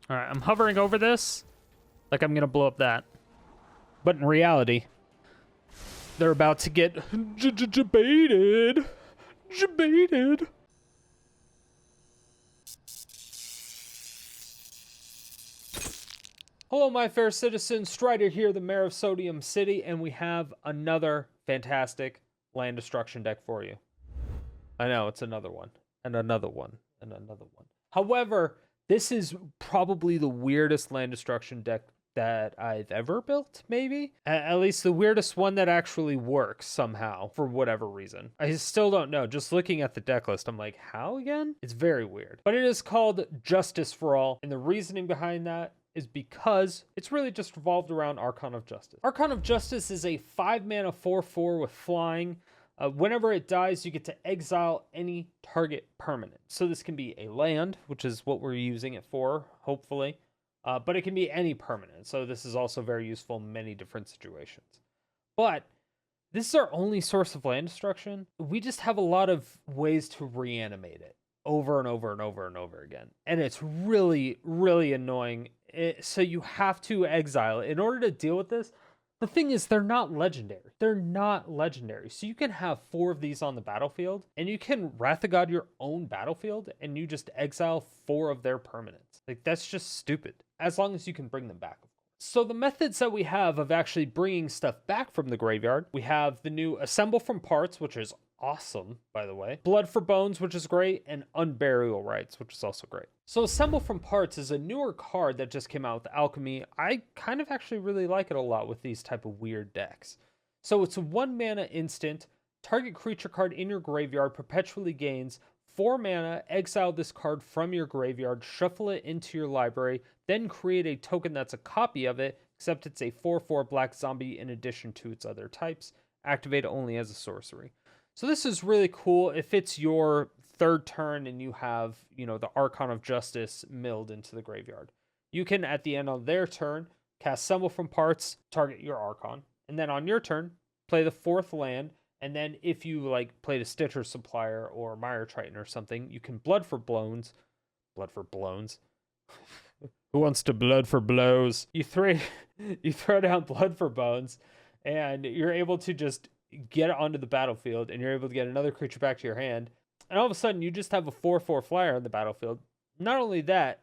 All right, I'm hovering over this like I'm going to blow up that. But in reality, they're about to get baited. Baited. Hello, my fair citizens. Strider here, the mayor of Sodium City, and we have another fantastic land destruction deck for you. I know, it's another one, and another one, and another one. However, this is probably the weirdest land destruction deck that I've ever built, maybe? At least the weirdest one that actually works somehow, for whatever reason. I still don't know. Just looking at the deck list, I'm like, how again? It's very weird. But it is called Justice for All, and the reasoning behind that is because it's really just revolved around Archon of Justice. Archon of Justice is a 5-mana 4/4 with flying. Whenever it dies, you get to exile any target permanent. So this can be a land, which is what we're using it for, hopefully. But it can be any permanent. So this is also very useful in many different situations. But this is our only source of land destruction. We just have a lot of ways to reanimate it over and over and over and over again. And it's really, really annoying. So you have to exile it. In order to deal with this, the thing is, they're not legendary. They're not legendary. So you can have 4 of these on the battlefield, and you can Wrath of God your own battlefield, and you just exile 4 of their permanents. Like, that's just stupid, as long as you can bring them back, of course. So the methods that we have of actually bringing stuff back from the graveyard, we have the new Assemble from Parts, which is awesome, by the way. Blood for Bones, which is great, and Unburial Rites, which is also great. So Assemble from Parts is a newer card that just came out with Alchemy. I kind of actually really like it a lot with these type of weird decks. So it's a 1-mana instant. Target creature card in your graveyard perpetually gains 4 mana. Exile this card from your graveyard, shuffle it into your library, then create a token that's a copy of it, except it's a 4/4 black zombie in addition to its other types. Activate only as a sorcery. So this is really cool if it's your 3rd turn and you have, the Archon of Justice milled into the graveyard. You can, at the end of their turn, cast Assemble from Parts, target your Archon, and then on your turn, play the 4th land, and then if you, played a Stitcher Supplier or Mire Triton or something, you can Blood for Blows. Blood for Blows? Who wants to Blood for Blows? You throw down Blood for Bones, and you're able to just get it onto the battlefield, and you're able to get another creature back to your hand, and all of a sudden you just have a 4/4 flyer on the battlefield. Not only that,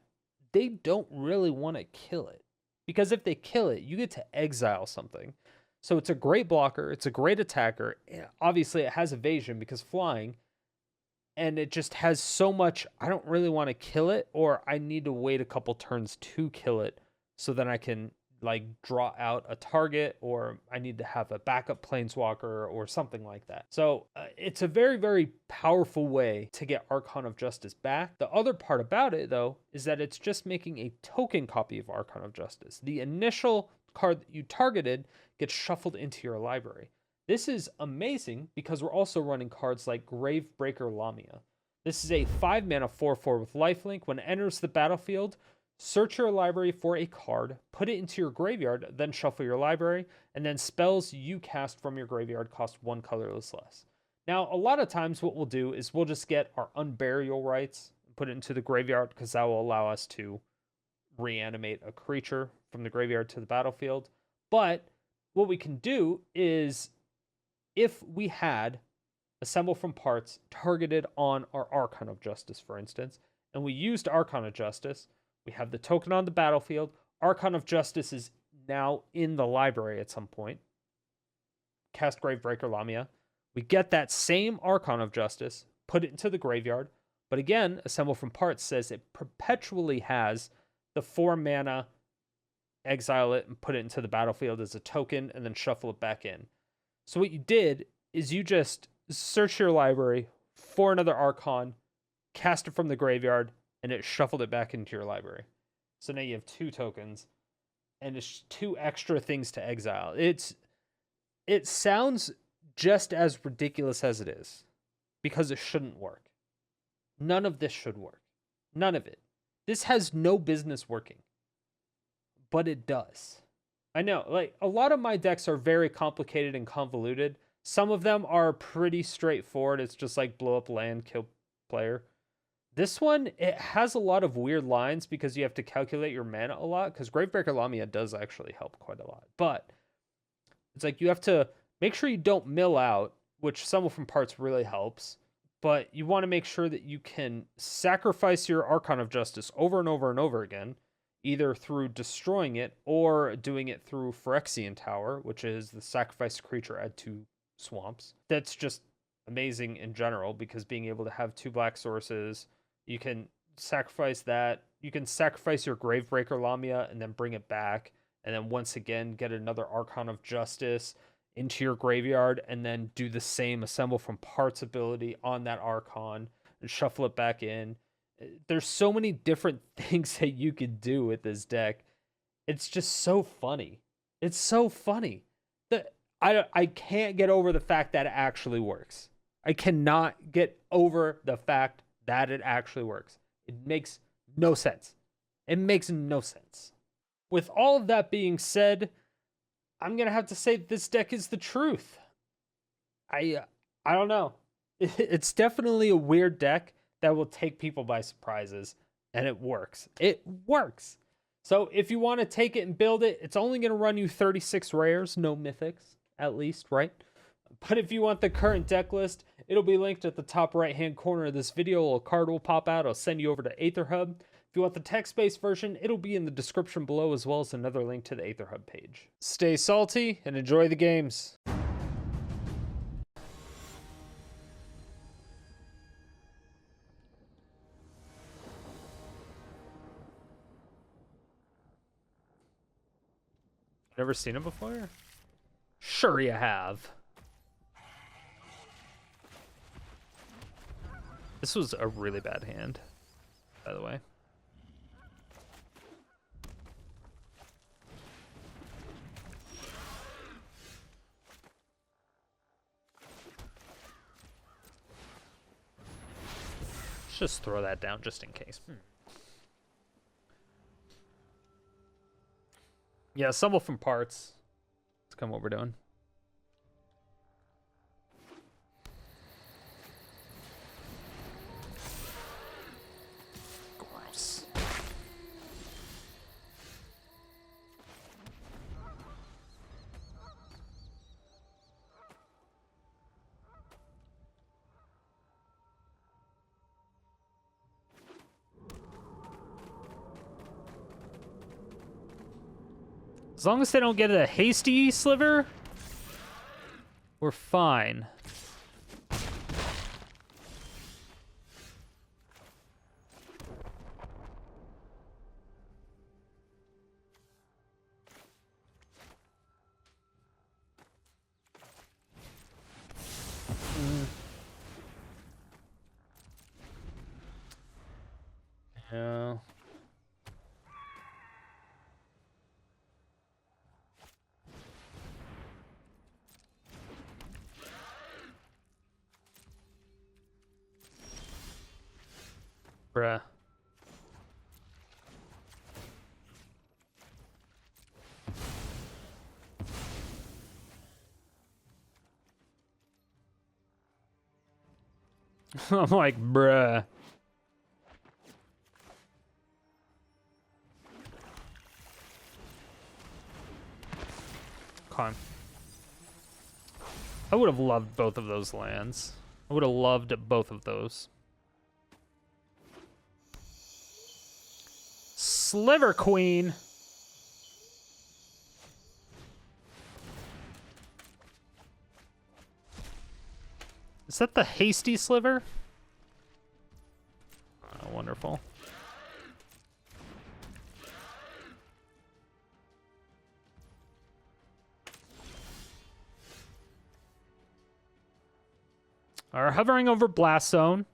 they don't really want to kill it, because if they kill it, you get to exile something. So it's a great blocker, it's a great attacker. Obviously it has evasion because flying, and it just has so much, I don't really want to kill it, or I need to wait a couple turns to kill it so then I can draw out a target, or I need to have a backup planeswalker or something like that. So it's a very, very powerful way to get Archon of Justice back. The other part about it, though, is that it's just making a token copy of Archon of Justice. The initial card that you targeted gets shuffled into your library. This is amazing because we're also running cards like Gravebreaker Lamia. This is a 5-mana 4/4 with lifelink. When it enters the battlefield, search your library for a card, put it into your graveyard, then shuffle your library, and then spells you cast from your graveyard cost 1 colorless less. Now, a lot of times what we'll do is we'll just get our Unburial Rites, put it into the graveyard, because that will allow us to reanimate a creature from the graveyard to the battlefield. But what we can do is, if we had Assemble from Parts targeted on our Archon of Justice, for instance, and we used Archon of Justice, we have the token on the battlefield. Archon of Justice is now in the library at some point. Cast Gravebreaker Lamia. We get that same Archon of Justice, put it into the graveyard. But again, Assemble from Parts says it perpetually has the 4 mana, exile it and put it into the battlefield as a token, and then shuffle it back in. So what you did is you just search your library for another Archon, cast it from the graveyard, and it shuffled it back into your library. So now you have 2 tokens, and it's 2 extra things to exile. It sounds just as ridiculous as it is, because it shouldn't work. None of this should work. None of it. This has no business working, but it does. I know, a lot of my decks are very complicated and convoluted. Some of them are pretty straightforward. It's just blow up land, kill player. This one, it has a lot of weird lines because you have to calculate your mana a lot, because Gravebreaker Lamia does actually help quite a lot. But it's like you have to make sure you don't mill out, which Stumble from Parts really helps. But you want to make sure that you can sacrifice your Archon of Justice over and over and over again, either through destroying it or doing it through Phyrexian Tower, which is the sacrifice creature add 2 swamps. That's just amazing in general, because being able to have 2 black sources, you can sacrifice that. You can sacrifice your Gravebreaker Lamia and then bring it back. And then once again, get another Archon of Justice into your graveyard and then do the same Assemble from Parts ability on that Archon and shuffle it back in. There's so many different things that you could do with this deck. It's just so funny. It's so funny. I can't get over the fact that it actually works. I cannot get over the fact that it actually works. It makes no sense. It makes no sense. With all of that being said, I'm going to have to say this deck is the truth. I don't know. It's definitely a weird deck that will take people by surprises, and it works. It works. So if you want to take it and build it, it's only going to run you 36 rares, no mythics, at least, right? But if you want the current deck list, it'll be linked at the top right-hand corner of this video. A little card will pop out. I'll send you over to AetherHub. If you want the text-based version, it'll be in the description below, as well as another link to the AetherHub page. Stay salty and enjoy the games. Never seen him before? Sure you have. This was a really bad hand, by the way. Let's just throw that down just in case. Yeah, Stumble from Parts. Let's come what we're doing. Gross. As long as they don't get a hasty Sliver, we're fine. Yeah. Bruh. I'm like, bruh. Come on. I would have loved both of those lands. I would have loved both of those. Sliver Queen. Is that the hasty Sliver? Oh, wonderful. We're hovering over Blast Zone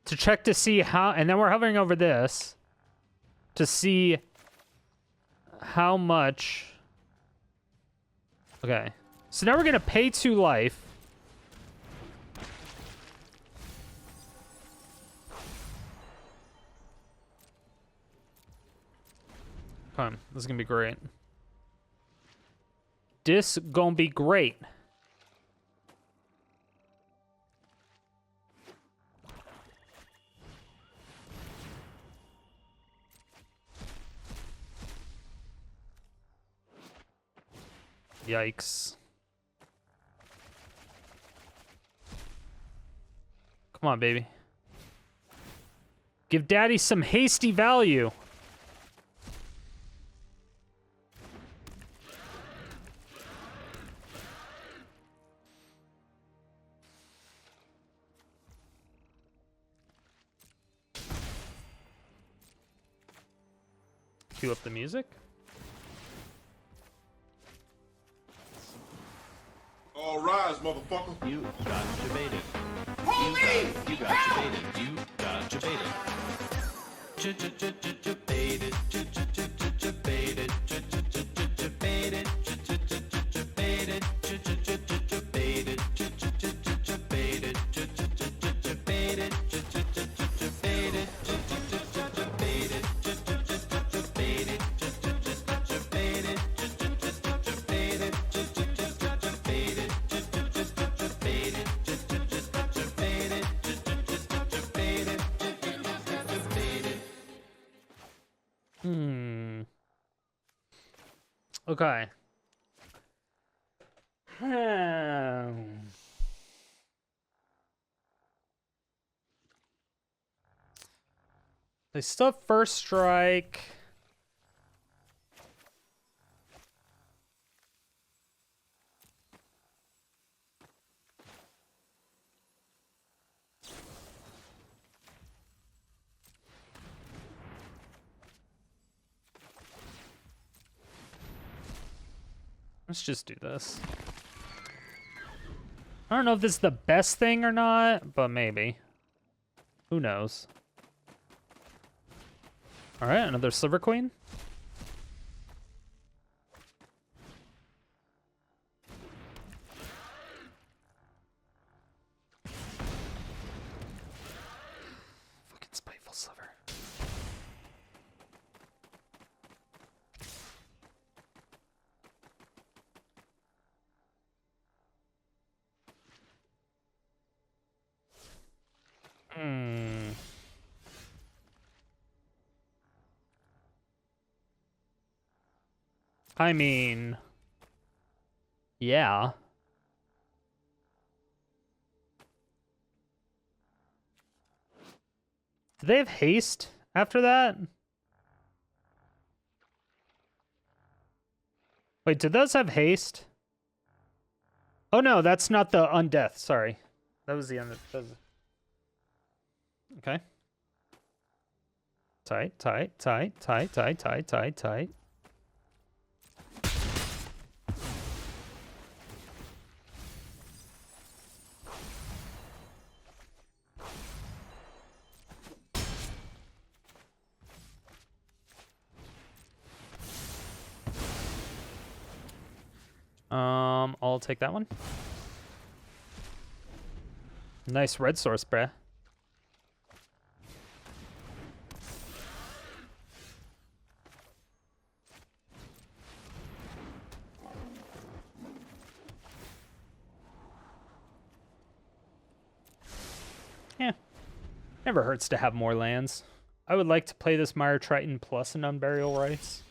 to check to see how, and then we're hovering over this to see how much. Okay, so now we're gonna pay 2 life. Come on, this is gonna be great. This gonna be great. Yikes. Come on, baby. Give daddy some hasty value. Cue up the music. All rise, motherfucker. You got debated. Police! You got debated. You got debated. Debated. Debated. Debated. Okay. They still have first strike. Let's just do this. I don't know if this is the best thing or not, but maybe. Who knows? All right, another Sliver Queen. Fucking spiteful Sliver. I mean, yeah. Do they have haste after that? Wait, do those have haste? Oh no, that's not the undeath. Sorry, that was the undeath. Okay. Tight, tight, tight, tight, tight, tight, tight, tight. I'll take that one. Nice red source, bruh. Yeah. Never hurts to have more lands. I would like to play this Mire Triton plus an Unburial Rites.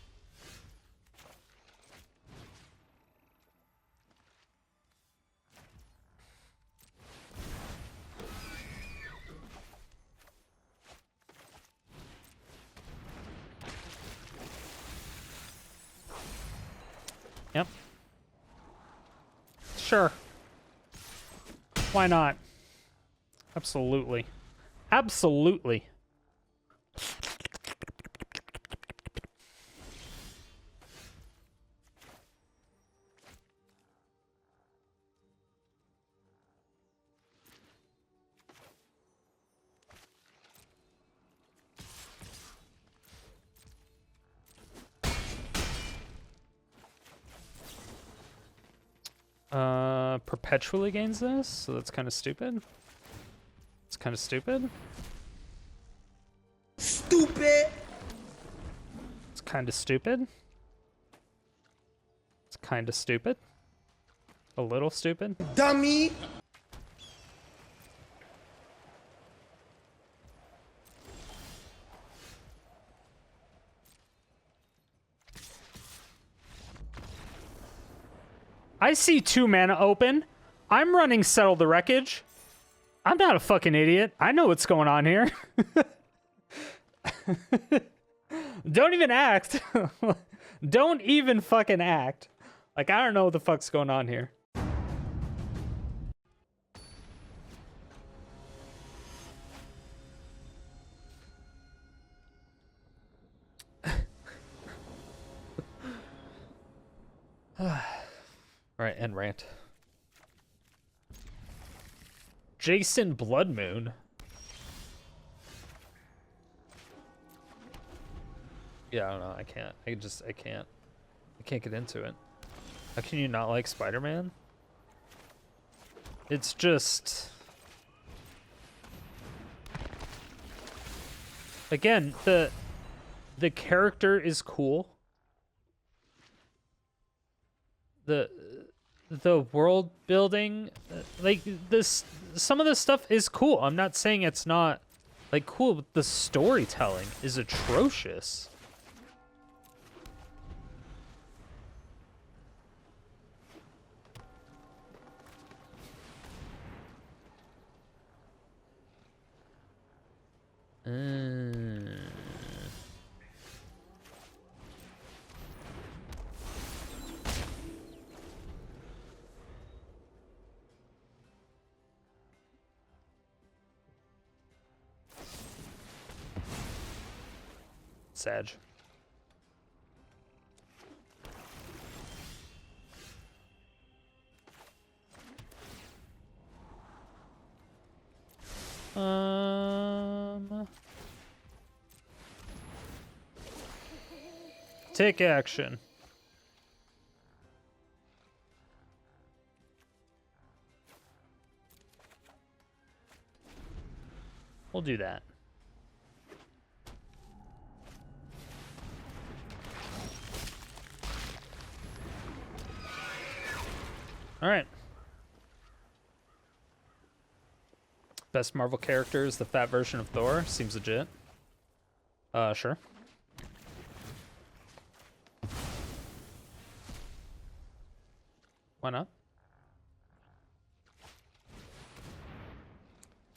Yep. Sure. Why not? Absolutely. Absolutely. Perpetually gains this, so that's kind of stupid. It's kind of stupid. Stupid! It's kind of stupid. It's kind of stupid. A little stupid. Dummy! I see 2 mana open. I'm running Settle the Wreckage. I'm not a fucking idiot. I know what's going on here. Don't even act. Don't even fucking act. Like, I don't know what the fuck's going on here. Alright, end rant. Jason Bloodmoon. Yeah, I don't know. I can't. I can't. I can't get into it. How can you not like Spider-Man? It's just... Again, the character is cool. The world building, like this, some of this stuff is cool. I'm not saying it's not like cool, but the storytelling is atrocious. Sag. Take action. We'll do that. All right. Best Marvel character is the fat version of Thor. Seems legit. Sure. Why not?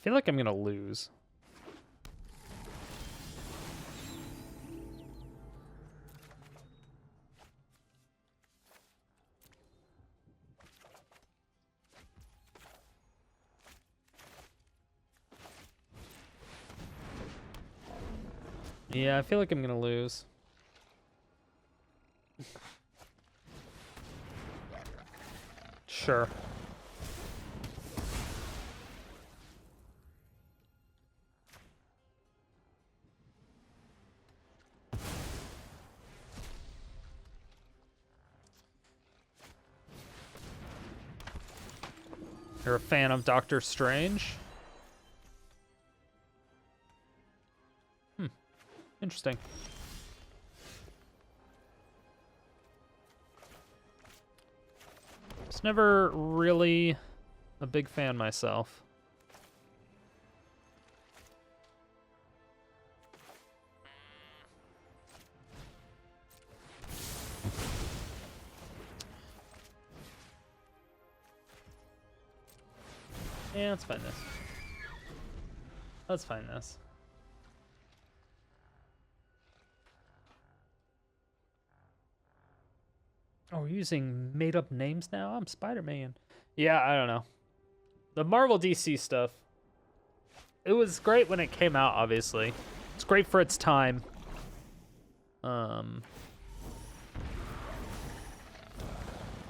I feel like I'm gonna lose. Yeah, I feel like I'm gonna lose. Sure. You're a fan of Doctor Strange? Interesting. Was never really a big fan myself. Yeah, let's find this. Let's find this. Oh, we're using made-up names now? I'm Spider-Man. Yeah, I don't know. The Marvel DC stuff, it was great when it came out, obviously. It's great for its time.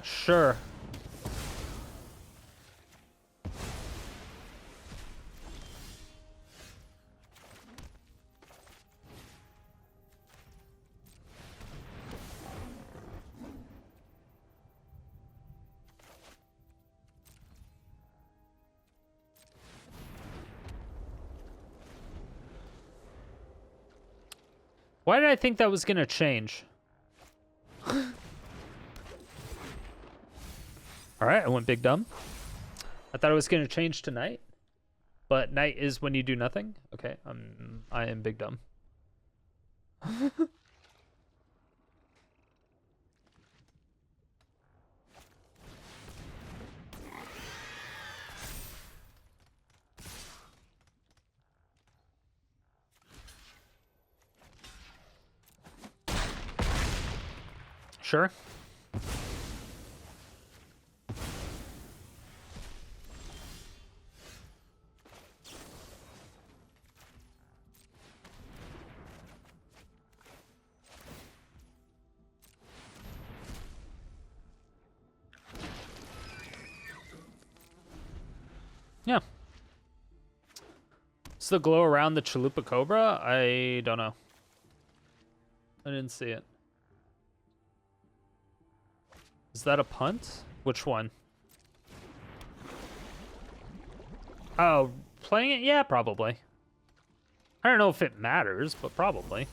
Sure. Why did I think that was gonna change? Alright, I went big dumb. I thought it was gonna change tonight. But night is when you do nothing? Okay, I am big dumb. Sure. Yeah. It's the glow around the Chalupa Cobra? I don't know. I didn't see it. Is that a punt? Which one? Oh, playing it? Yeah, probably. I don't know if it matters, but probably.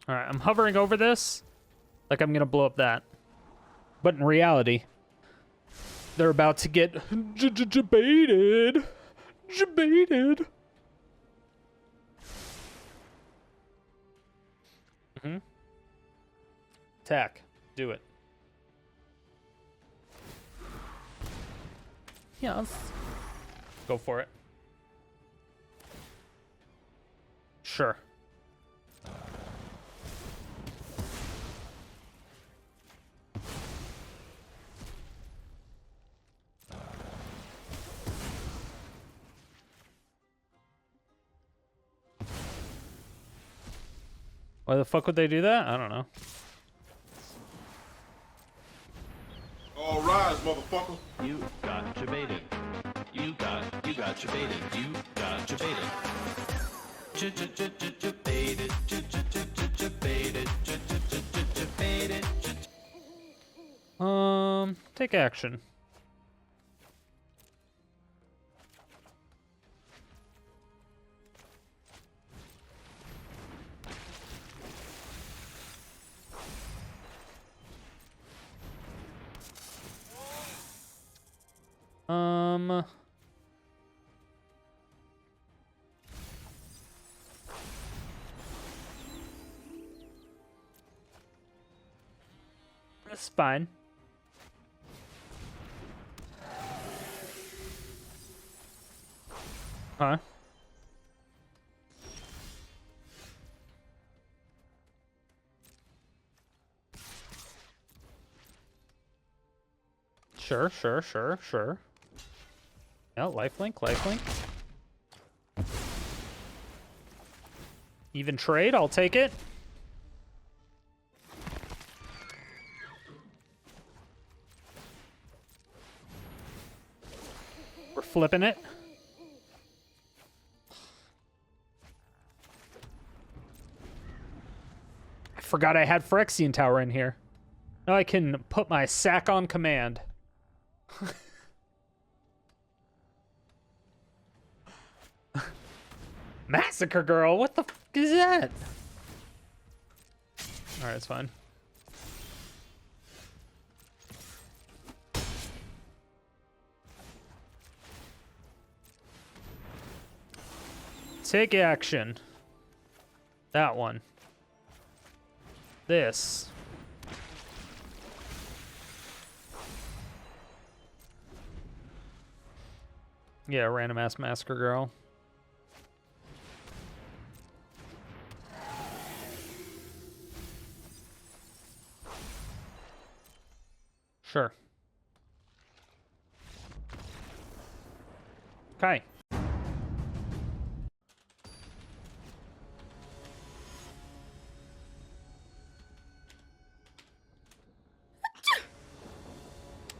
All right, I'm hovering over this like I'm going to blow up that. But in reality, they're about to get baited. Baited. Mm-hmm. Attack. Do it. Yes. Go for it. Sure. Why the fuck would they do that? I don't know. All rise, motherfucker. You got baited. You got baited. You got baited. Baited. Baited. Take action. That's fine. Huh? Sure. Yeah, lifelink. Even trade, I'll take it. We're flipping it. I forgot I had Phyrexian Tower in here. Now I can put my sack on command. Massacre Girl, what the fuck is that? Alright, it's fine. Take action. That one. This. Yeah, random ass Massacre Girl. Sure. Okay.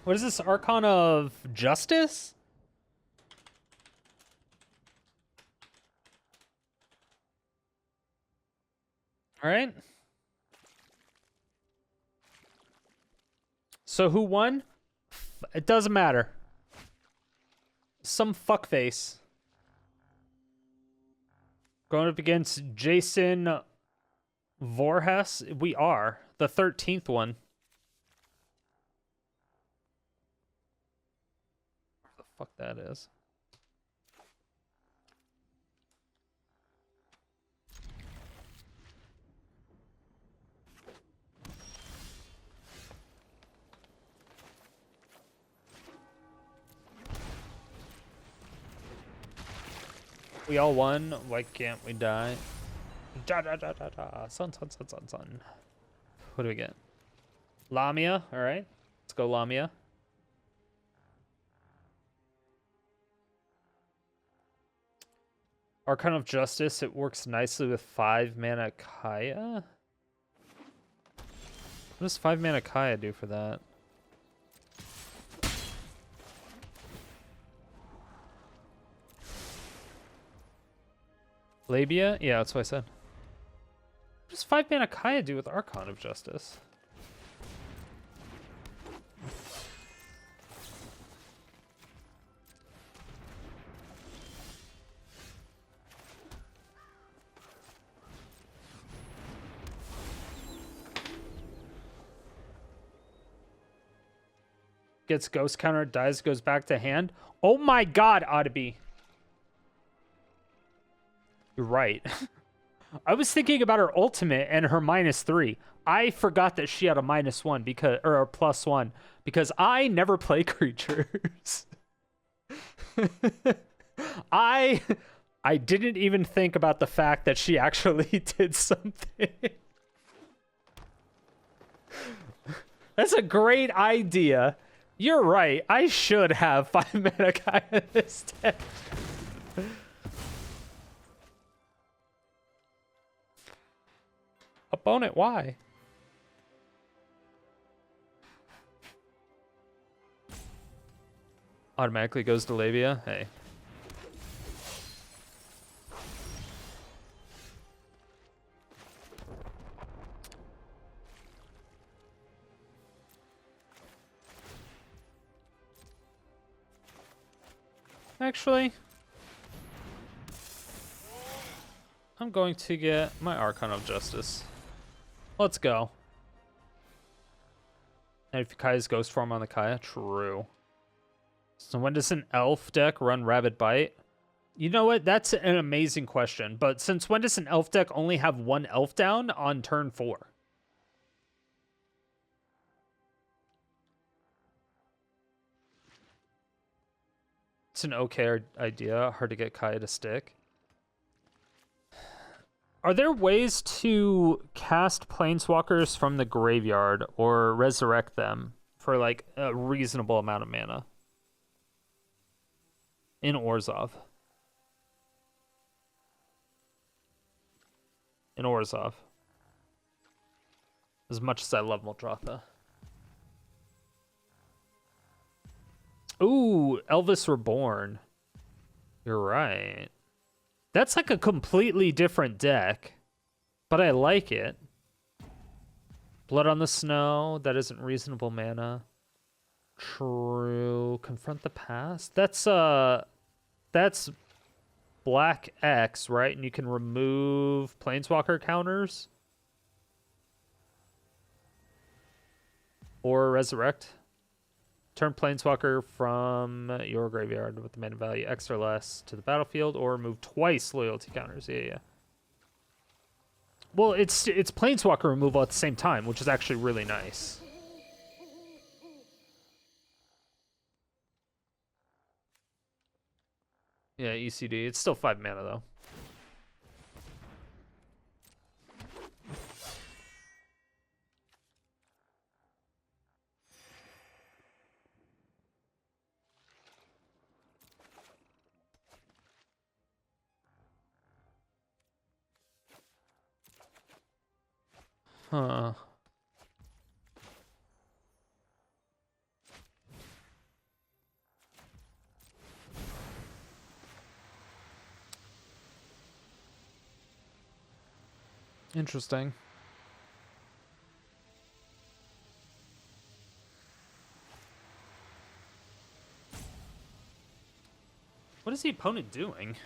What is this? Archon of Justice? All right. So who won? It doesn't matter. Some fuckface. Going up against Jason Voorhees. We are. The 13th one. fuck that is. We all won. Why can't we die? Da da da da da. Sun, sun, sun, sun, sun. What do we get? Lamia. All right. Let's go Lamia. Archon of Justice. It works nicely with 5 mana Kaya. What does 5 mana Kaya do for that? Labia? Yeah, that's what I said. What does 5 mana Kaya do with Archon of Justice? Gets ghost counter, dies, goes back to hand. Oh my god, Audibi. You're right. I was thinking about her ultimate and her -3. I forgot that she had a -1 because, or a +1, because I never play creatures. I didn't even think about the fact that she actually did something. That's a great idea. You're right. I should have 5 mana Kaya in this deck. Opponent, why? Automatically goes to Labia. Hey. Actually, I'm going to get my Archon of Justice. Let's go. And if Kaya's ghost form on the Kaya, true. So when does an elf deck run Rabid Bite? You know what? That's an amazing question. But since when does an elf deck only have 1 elf down on turn 4? It's an okay idea. Hard to get Kaya to stick. Are there ways to cast planeswalkers from the graveyard or resurrect them for like a reasonable amount of mana? In Orzhov. In Orzhov. As much as I love Muldrotha. Ooh, Elvis Reborn. You're right. That's like a completely different deck, but I like it. Blood on the Snow, that isn't reasonable mana. True. Confront the Past. That's black X, right? And you can remove planeswalker counters or resurrect. Turn planeswalker from your graveyard with the mana value X or less to the battlefield, or remove twice loyalty counters. Yeah. Well, it's planeswalker removal at the same time, which is actually really nice. Yeah, ECD. It's still 5 mana though. Huh. Interesting. What is the opponent doing?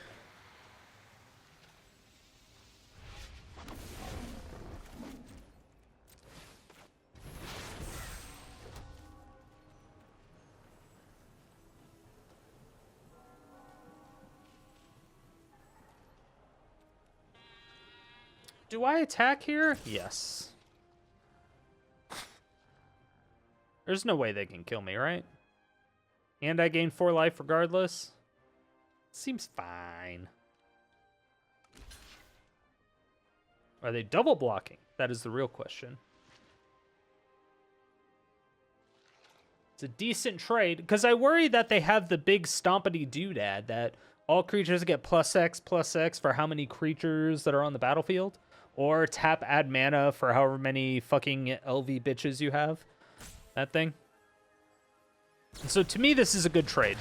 Do I attack here? Yes. There's no way they can kill me, right? And I gain 4 life regardless. Seems fine. Are they double blocking? That is the real question. It's a decent trade, because I worry that they have the big stompity doodad that all creatures get +X for how many creatures that are on the battlefield, or tap add mana for however many fucking LV bitches you have. That thing. So to me, this is a good trade.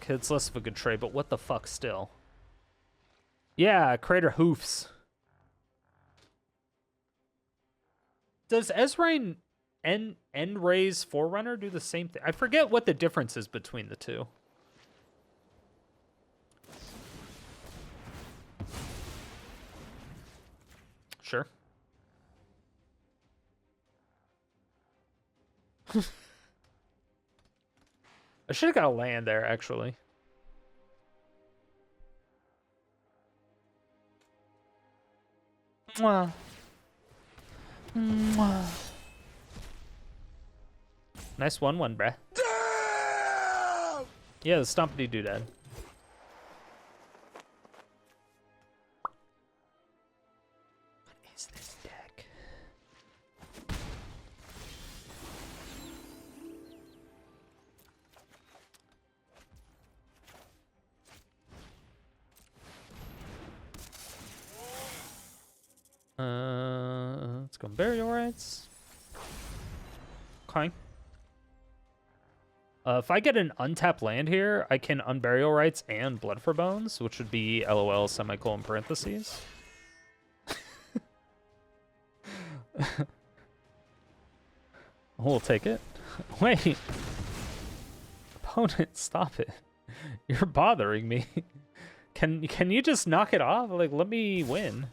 Okay, it's less of a good trade, but what the fuck still? Yeah, Crater Hoofs. Does Ezrein End Raise Forerunner do the same thing? I forget what the difference is between the two. Sure. I should have got a land there, actually. Mwah. Mwah. Nice 1/1, bruh. Damn! Yeah, the stompity doodad. What is this deck? Let's go Unburial Rites. Okay. If I get an untapped land here, I can Unburial Rites and Blood for Bones, which would be LOL semicolon parentheses. We'll take it. Wait. Opponent, stop it. You're bothering me. Can you just knock it off? Like, let me win.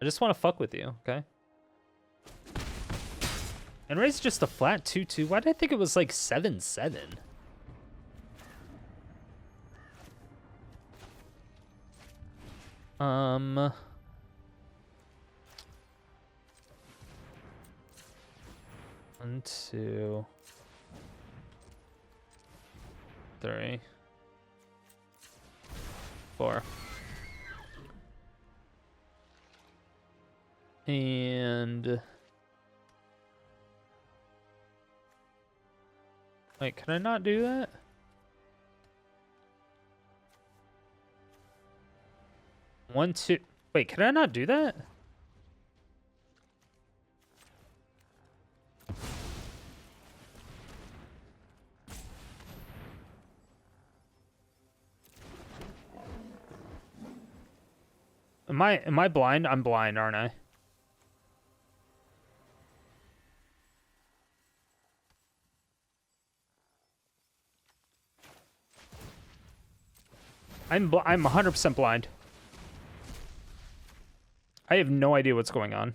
I just want to fuck with you, okay? And raise just a flat 2/2. Why did I think it was like 7/7? One, 2, 3, 4. And wait, can I not do that? One, two. Wait, can I not do that? Am I blind? I'm blind, aren't I? I'm 100% blind. I have no idea what's going on.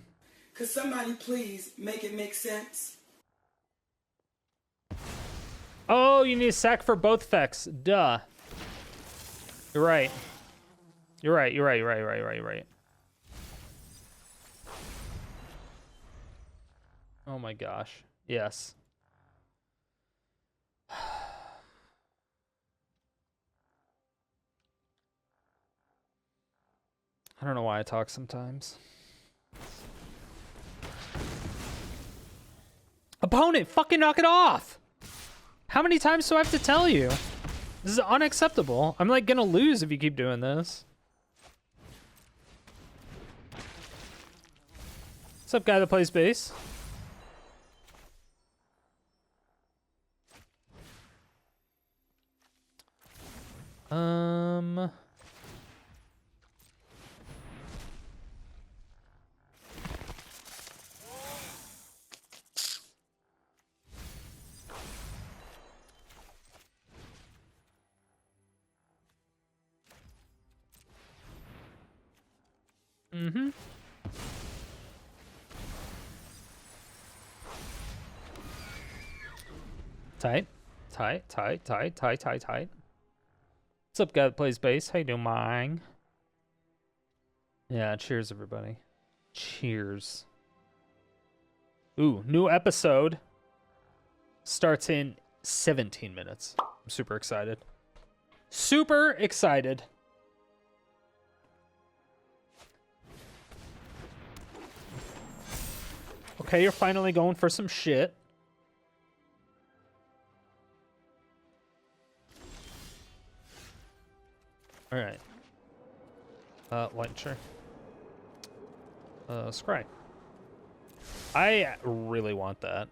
Could somebody please make it make sense? Oh, you need a sack for both effects. Duh. You're right. You're right. Oh my gosh. Yes. I don't know why I talk sometimes. Opponent, fucking knock it off! How many times do I have to tell you? This is unacceptable. I'm like gonna lose if you keep doing this. What's up, guy that plays bass? Mm-hmm. Tight. What's up, guy that plays bass? How you doing, Mine? Yeah, cheers, everybody. Cheers. Ooh, new episode starts in 17 minutes. I'm super excited. Super excited. Okay, you're finally going for some shit. All right. Launcher. Scry. I really want that.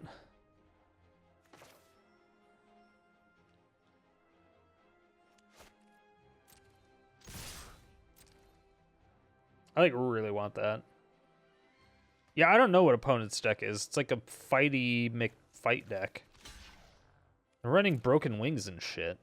I like really want that. Yeah, I don't know what opponent's deck is. It's like a fighty McFight deck. They're running Broken Wings and shit.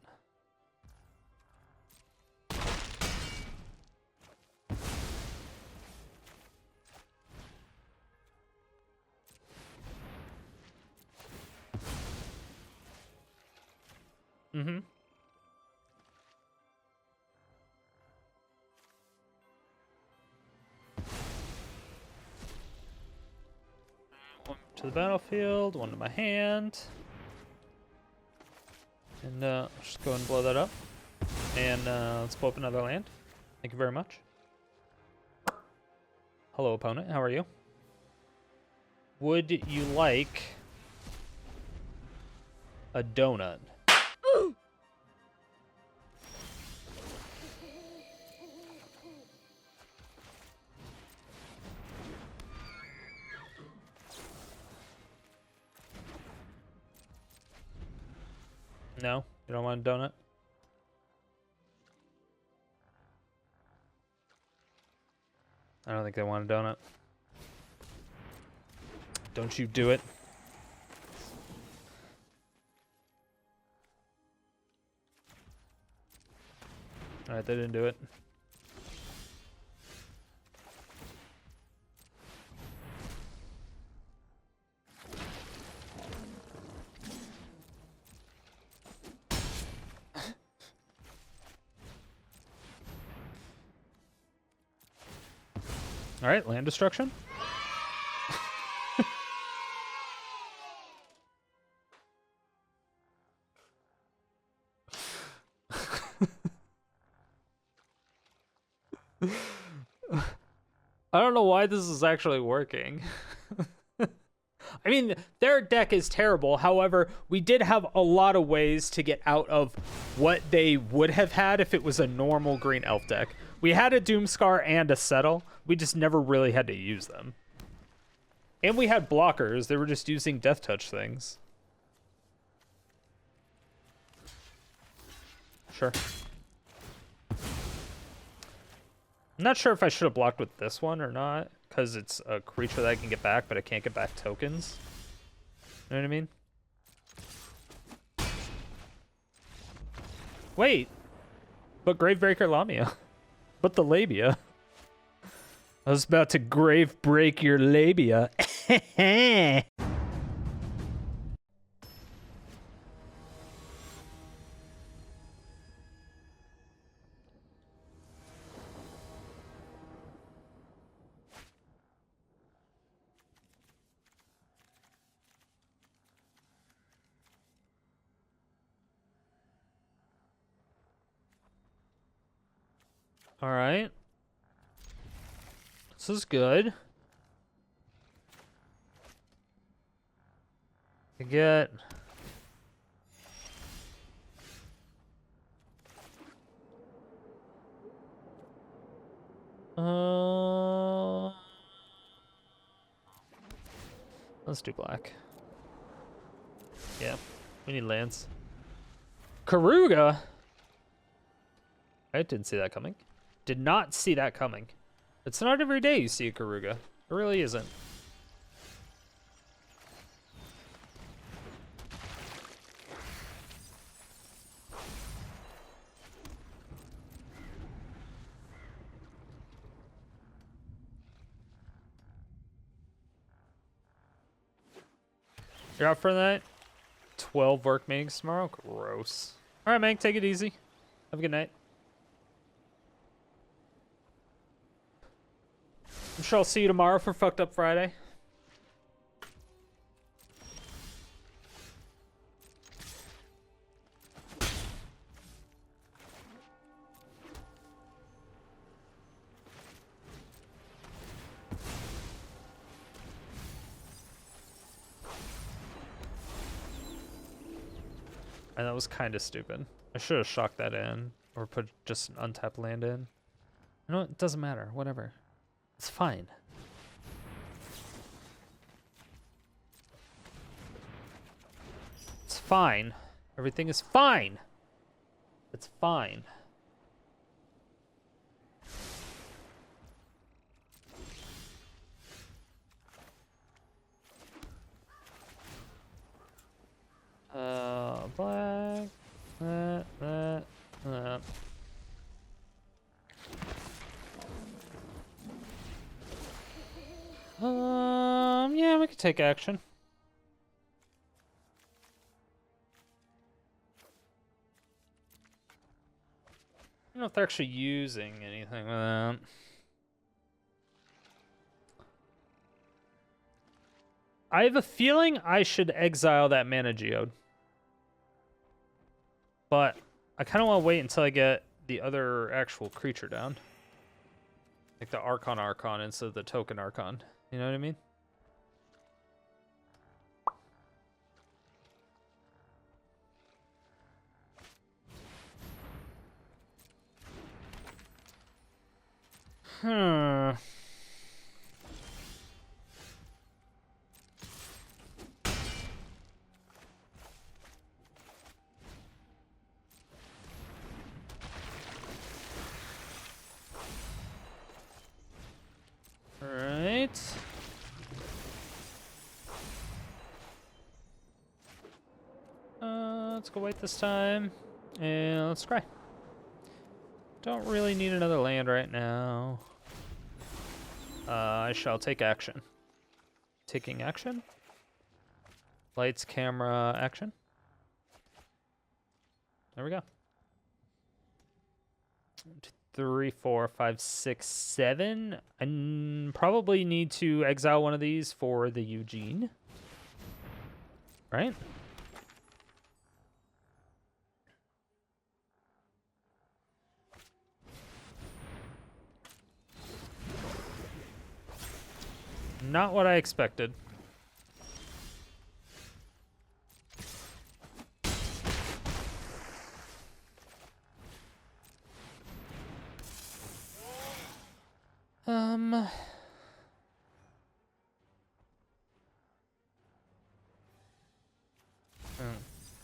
Mm-hmm. One to the battlefield, one to my hand. And just go ahead and blow that up. And let's pull up another land. Thank you very much. Hello, opponent. How are you? Would you like a donut? No? You don't want a donut? I don't think they want a donut. Don't you do it. Alright, they didn't do it. All right, land destruction. I don't know why this is actually working. I mean, their deck is terrible. However, we did have a lot of ways to get out of what they would have had if it was a normal green elf deck. We had a Doomskar and a Settle. We just never really had to use them. And we had blockers. They were just using Death Touch things. Sure. I'm not sure if I should have blocked with this one or not, because it's a creature that I can get back, but I can't get back tokens. You know what I mean? Wait. But Gravebreaker Lamia. But the labia. I was about to grave break your labia. All right. This is good. I get... Let's do black. Yeah, we need lands. Keruga? I didn't see that coming. Did not see that coming. It's not every day you see a Keruga. It really isn't. You're out for that? 12 work meetings tomorrow? Gross. Alright, man, take it easy. Have a good night. I'm sure I'll see you tomorrow for Fucked Up Friday. And that was kind of stupid. I should have shocked that in, or put just an untapped land in. You know what? It doesn't matter. Whatever. It's fine. It's fine. Everything is fine. It's fine. Black. Yeah, we could take action. I don't know if they're actually using anything with that. I have a feeling I should exile that Mana Geode. But I kind of want to wait until I get the other actual creature down. Like the Archon instead of the token Archon. You know what I mean? Alright. Let's go white this time. And let's scry. Don't really need another land right now. I shall take action. Taking action? Lights, camera, action. There we go. 3, 4, 5, 6, 7. I probably need to exile one of these for the Eugene. Right? Not what I expected.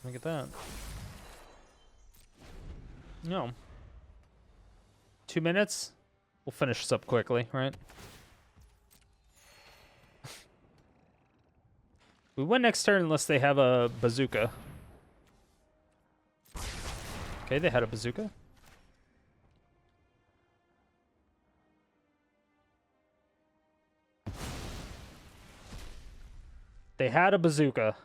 Look at that. No. 2 minutes? We'll finish this up quickly, right? We win next turn unless they have a bazooka. Okay, they had a bazooka. They had a bazooka.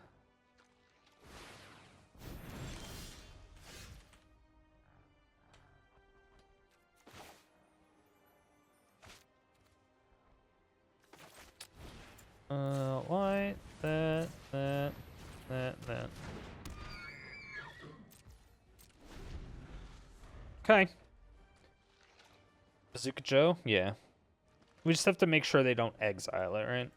White, that. Okay. Bazooka Joe? Yeah. We just have to make sure they don't exile it, right?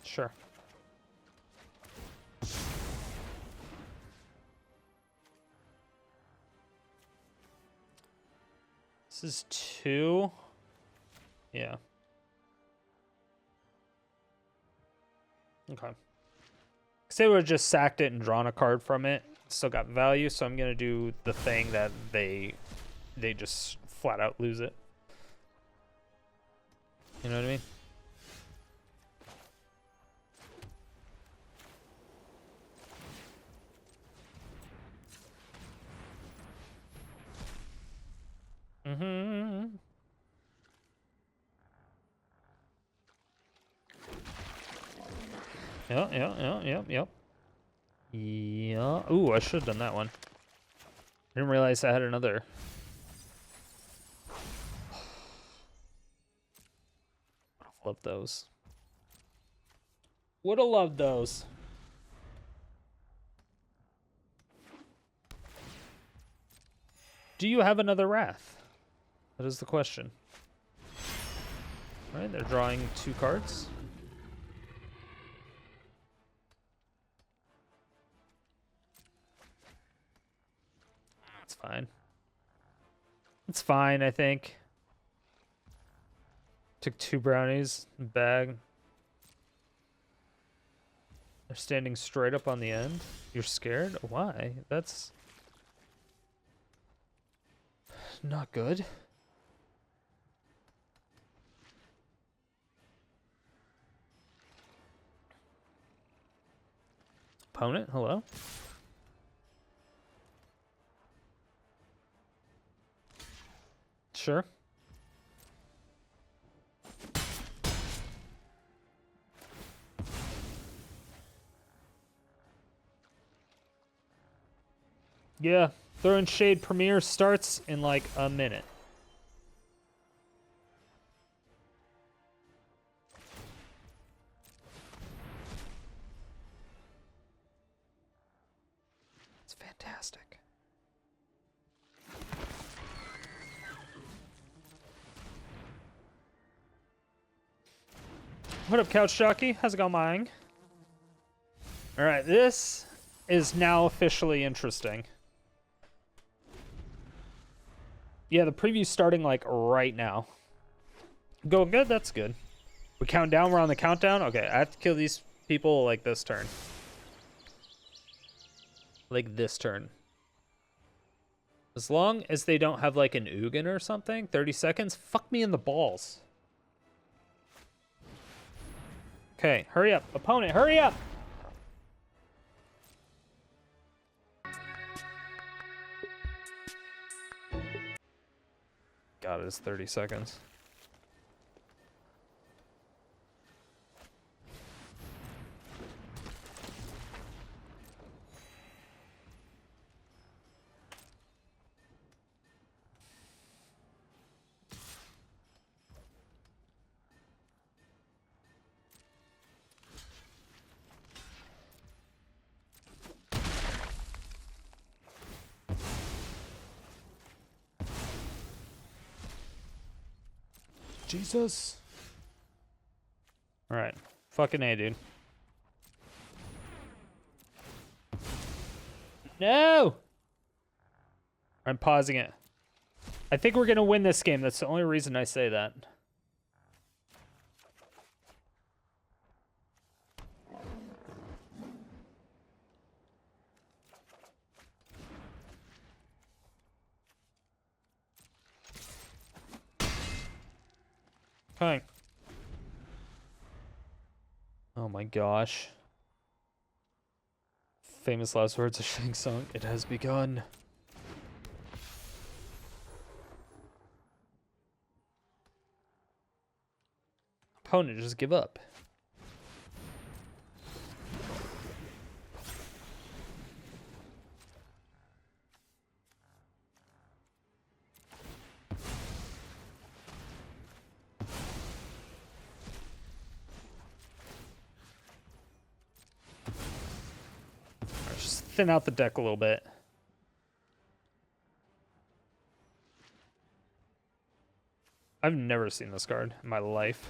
Sure. This is 2. Yeah. Okay. Because they would have just sacked it and drawn a card from it. Still got value, so I'm going to do the thing that they just flat out lose it. You know what I mean? Mm-hmm. Yep. Yeah. Ooh, I should have done that one. I didn't realize I had another. Love those. Would have loved those. Do you have another Wrath? That is the question. All right, they're drawing 2 cards. That's fine. It's fine, I think. Took 2 brownies, bag. They're standing straight up on the end. You're scared? Why? That's not good. Opponent, hello? Sure. Yeah, Throwing Shade premiere starts in like a minute. It's fantastic. What up, Couch Jockey? How's it going, Mine? All right, this is now officially interesting. Yeah, the preview's starting like right now. Going good, that's good. We count down, we're on the countdown. Okay, I have to kill these people like this turn. Like this turn. As long as they don't have like an Ugin or something, 30 seconds, fuck me in the balls. Okay, hurry up. Opponent, hurry up! God, it's 30 seconds. Jesus. All right. Fucking A, dude. No! I'm pausing it. I think we're going to win this game. That's the only reason I say that. Okay. Oh my gosh. Famous last words of Shang Tsung. It has begun. Opponent, just give up. Just thin out the deck a little bit. I've never seen this card in my life.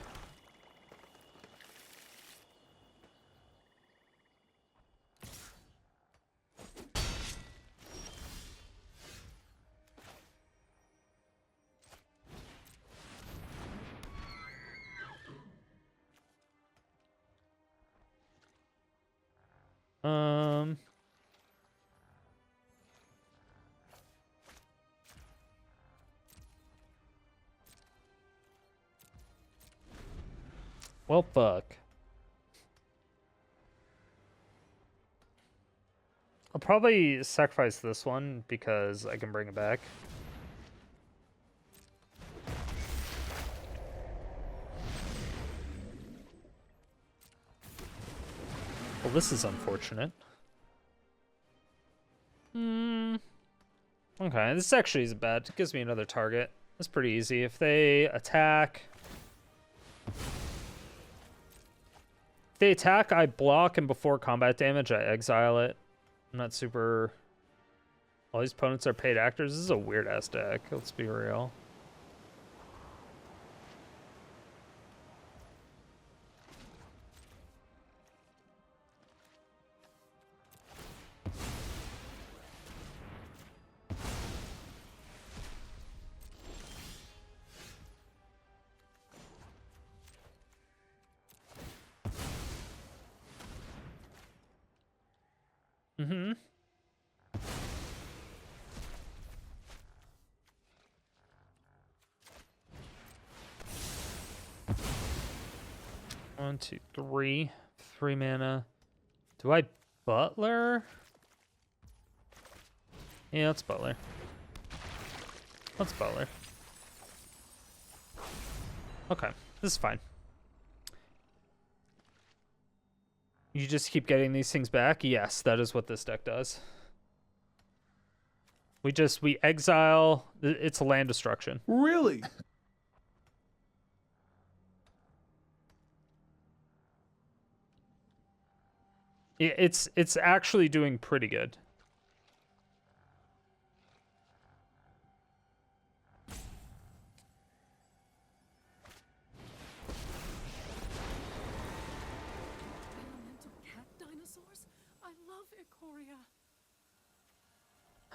Well, fuck. I'll probably sacrifice this one because I can bring it back. Well, this is unfortunate. Okay, this actually isn't bad. It gives me another target. That's pretty easy. If they attack... If they attack, I block, and before combat damage, I exile it. I'm not super... All these opponents are paid actors. This is a weird-ass deck. Let's be real. Mm-hmm. One, two, three. 3 mana. Do I Butler? Yeah, let's Butler. Let's Butler. Okay, this is fine. You just keep getting these things back? Yes, that is what this deck does. We exile. It's a land destruction. Really? It's actually doing pretty good.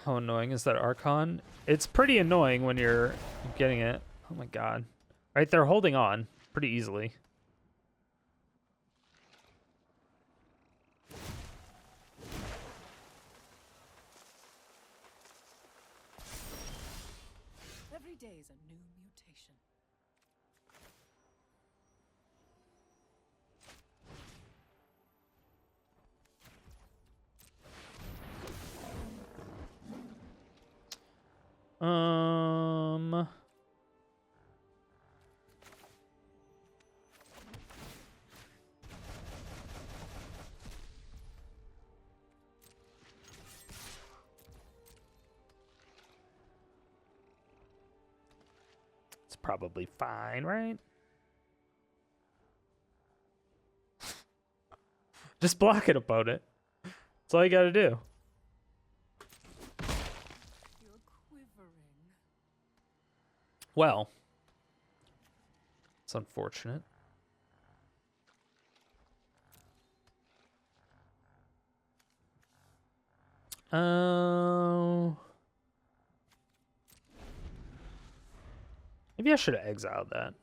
How annoying is that Archon? It's pretty annoying when you're getting it. Oh my god. Right, they're holding on pretty easily. Every day is a new mutation. It's probably fine, right? Just block it, opponent. That's all you gotta do. You're quivering. Well, it's unfortunate. Maybe I should have exiled that.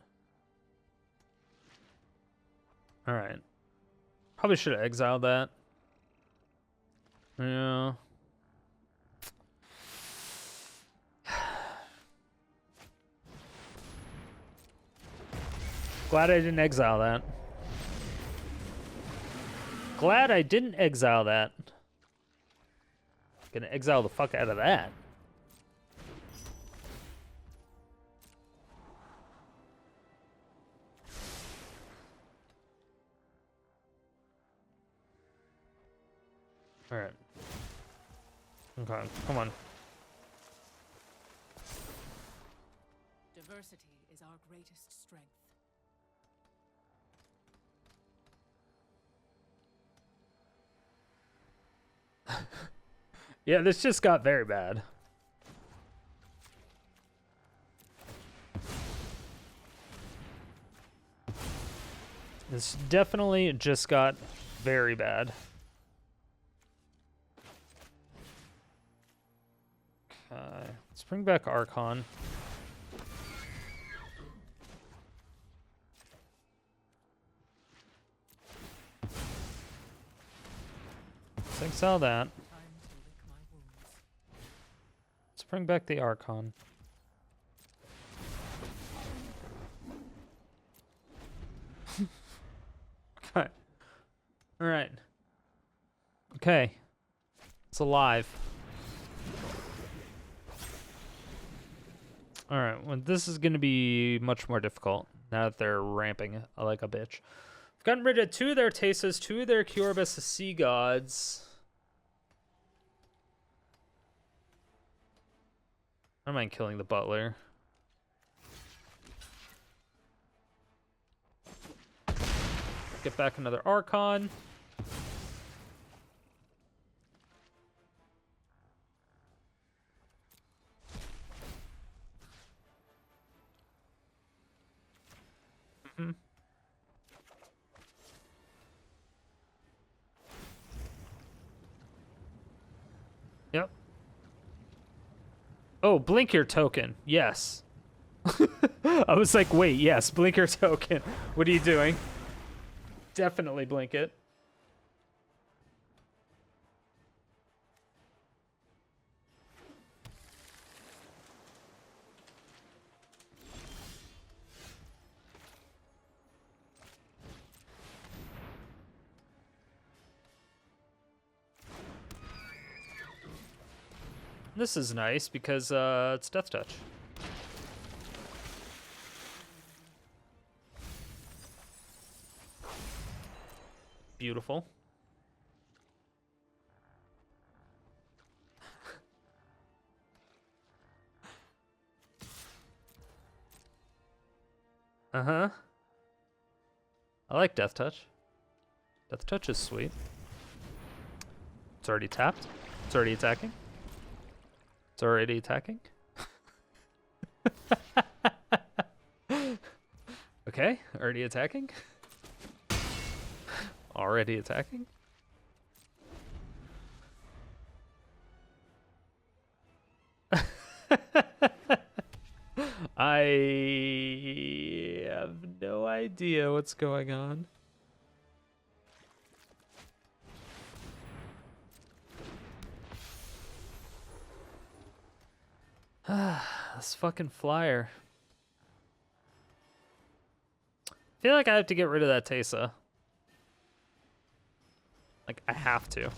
All right. Probably should have exiled that. Yeah. Glad I didn't exile that. Glad I didn't exile that. Gonna exile the fuck out of that. All right. Okay, come on. Diversity is our greatest strength. Yeah, this just got very bad. This definitely just got very bad. Okay, let's bring back Archon. Let's exile that. Let's bring back the Archon. Okay. All right. Okay. It's alive. All right. Well, this is going to be much more difficult now that they're ramping like a bitch. I've gotten rid of 2 of their Tastes, 2 of their Curibus Sea Gods. I don't mind killing the Butler. Get back another Archon. Yep. Oh, blink your token. Yes. I was like, wait, yes, blink your token. What are you doing? Definitely blink it. This is nice because it's Death Touch. Beautiful. Uh-huh. I like Death Touch. Death Touch is sweet. It's already tapped. It's already attacking. It's already attacking. Okay, already attacking. Already attacking. I have no idea what's going on. This fucking flyer. I feel like I have to get rid of that Tesa. Like, I have to.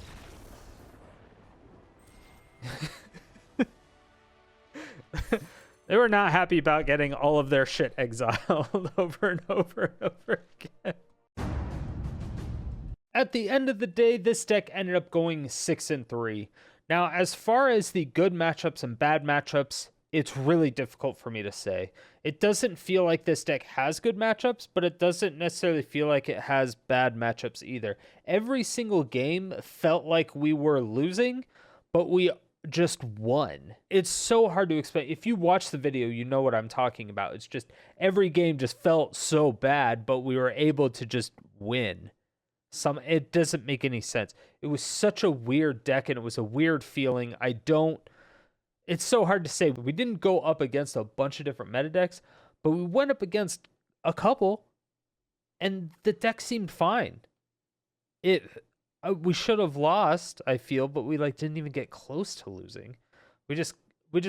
They were not happy about getting all of their shit exiled over and over and over again. At the end of the day, this deck ended up going 6-3. Now, as far as the good matchups and bad matchups, it's really difficult for me to say. It doesn't feel like this deck has good matchups, but it doesn't necessarily feel like it has bad matchups either. Every single game felt like we were losing, but we just won. It's so hard to explain. If you watch the video, you know what I'm talking about. It's just every game just felt so bad, but we were able to just win. It doesn't make any sense. It was such a weird deck, and it was a weird feeling. It's so hard to say. We didn't go up against a bunch of different meta decks, but we went up against a couple, and the deck seemed fine. We should have lost, I feel, but we didn't even get close to losing. We just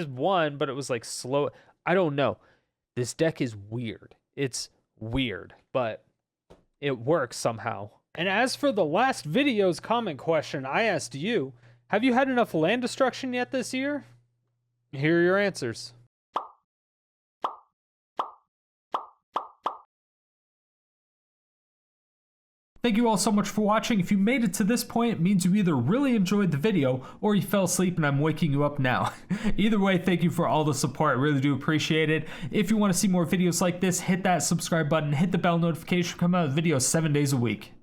won, but it was slow. I don't know. This deck is weird. It's weird, but it works somehow. And as for the last video's comment question, I asked you, have you had enough land destruction yet this year? Here are your answers. Thank you all so much for watching. If you made it to this point, it means you either really enjoyed the video or you fell asleep and I'm waking you up now. Either way, thank you for all the support. I really do appreciate it. If you want to see more videos like this, hit that subscribe button, hit the bell notification, come out with videos 7 days a week.